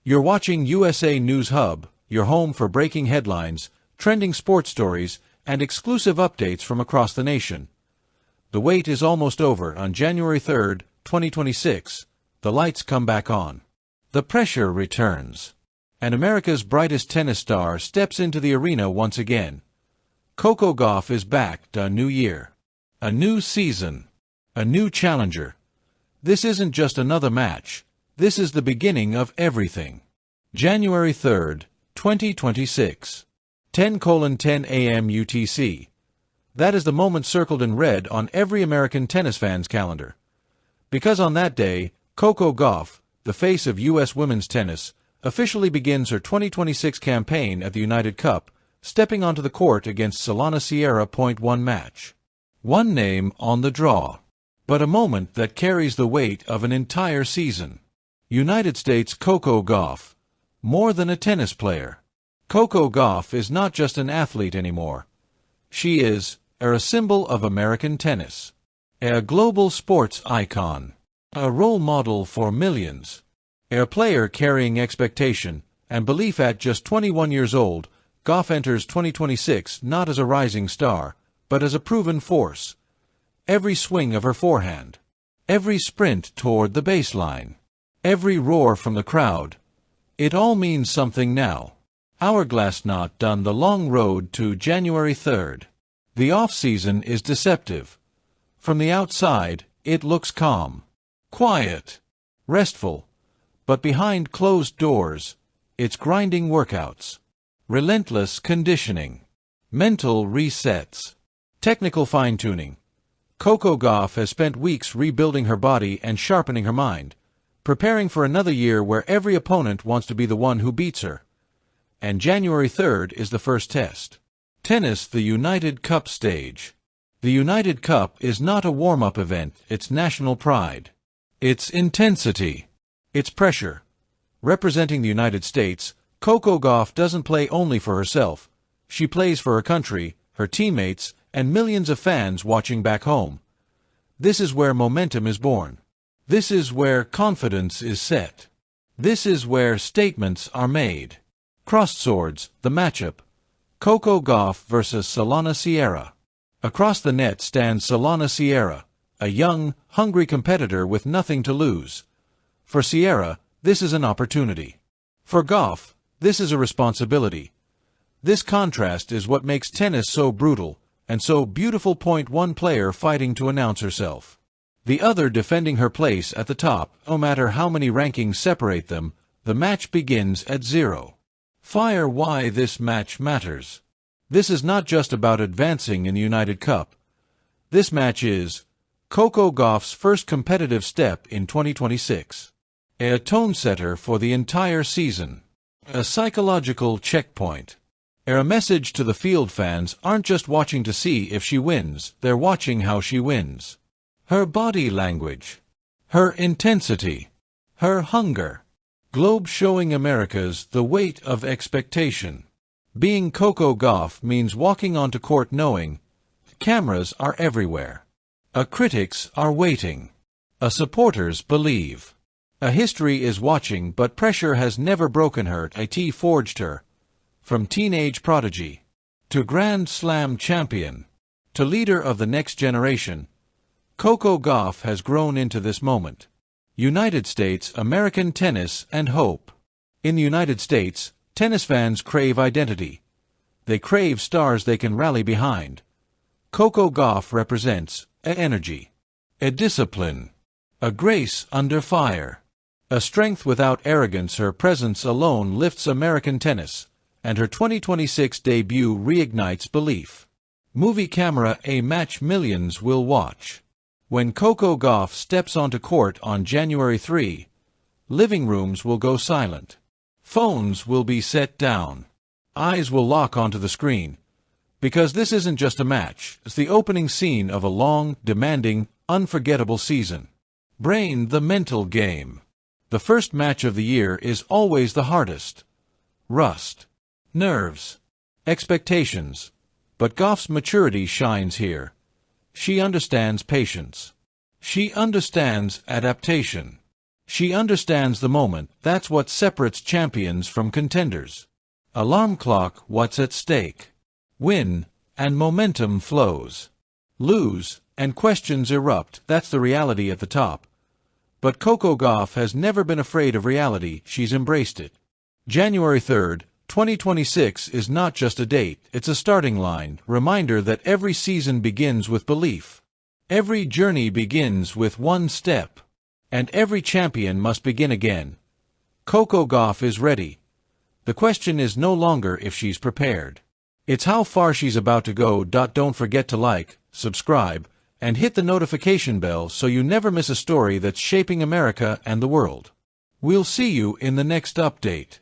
You're watching USA News Hub, your home for breaking headlines, trending sports stories, and exclusive updates from across the nation. The wait is almost over. On January 3rd, 2026, the lights come back on. The pressure returns. And America's brightest tennis star steps into the arena once again. Coco Gauff is back. A new year. A new season. A new challenger. This isn't just another match. This is the beginning of everything. January 3rd, 2026. 10:10 a.m. UTC. That is the moment circled in red on every American tennis fan's calendar. Because on that day, Coco Gauff, the face of U.S. women's tennis, officially begins her 2026 campaign at the United Cup, stepping onto the court against Solana Sierra. 1 match. One name on the draw. But a moment that carries the weight of an entire season. United States Coco Gauff. More than a tennis player. Coco Gauff is not just an athlete anymore. She is a symbol of American tennis. A global sports icon. A role model for millions. A player carrying expectation and belief. At just 21 years old, Gauff enters 2026 not as a rising star, but as a proven force. Every swing of her forehand. Every sprint toward the baseline. Every roar from the crowd. It all means something now. Hourglass not done. The long road to January 3rd. The off-season is deceptive. From the outside, it looks calm, quiet, restful, but behind closed doors, it's grinding workouts, relentless conditioning, mental resets, technical fine-tuning. Coco Gauff has spent weeks rebuilding her body and sharpening her mind, preparing for another year where every opponent wants to be the one who beats her. And January 3rd is the first test. Tennis, the United Cup stage. The United Cup is not a warm-up event, it's national pride. It's intensity. It's pressure. Representing the United States, Coco Gauff doesn't play only for herself. She plays for her country, her teammates, and millions of fans watching back home. This is where momentum is born. This is where confidence is set. This is where statements are made. Crossed swords, the matchup. Coco Gauff versus Solana Sierra. Across the net stands Solana Sierra, a young, hungry competitor with nothing to lose. For Sierra, this is an opportunity. For Gauff, this is a responsibility. This contrast is what makes tennis so brutal and so beautiful. One player fighting to announce herself. The other defending her place at the top. No matter how many rankings separate them, the match begins at 0. Fire. Why this match matters. This is not just about advancing in the United Cup. This match is Coco Gauff's first competitive step in 2026. A tone setter for the entire season. A psychological checkpoint. A message to the field. Fans aren't just watching to see if she wins, they're watching how she wins. Her body language. Her intensity. Her hunger. Globe showing America's the weight of expectation. Being Coco Gauff means walking onto court knowing cameras are everywhere. Critics are waiting. Supporters believe. History is watching, but pressure has never broken her. It forged her. From teenage prodigy to Grand Slam champion to leader of the next generation, Coco Gauff has grown into this moment. United States, American tennis, and hope. In the United States, tennis fans crave identity. They crave stars they can rally behind. Coco Gauff represents a energy, a discipline, a grace under fire, a strength without arrogance. Her presence alone lifts American tennis, and her 2026 debut reignites belief. Movie camera. A match millions will watch. When Coco Gauff steps onto court on January 3, living rooms will go silent. Phones will be set down. Eyes will lock onto the screen. Because this isn't just a match, it's the opening scene of a long, demanding, unforgettable season. Brain, the mental game. The first match of the year is always the hardest. Rust. Nerves. Expectations. But Gauff's maturity shines here. She understands patience. She understands adaptation. She understands the moment. That's what separates champions from contenders. Alarm clock, what's at stake? Win, and momentum flows. Lose, and questions erupt. That's the reality at the top. But Coco Gauff has never been afraid of reality. She's embraced it. January 3rd, 2026 is not just a date, it's a starting line, reminder that every season begins with belief. Every journey begins with one step. And every champion must begin again. Coco Gauff is ready. The question is no longer if she's prepared. It's how far she's about to go. Don't forget to like, subscribe, and hit the notification bell so you never miss a story that's shaping America and the world. We'll see you in the next update.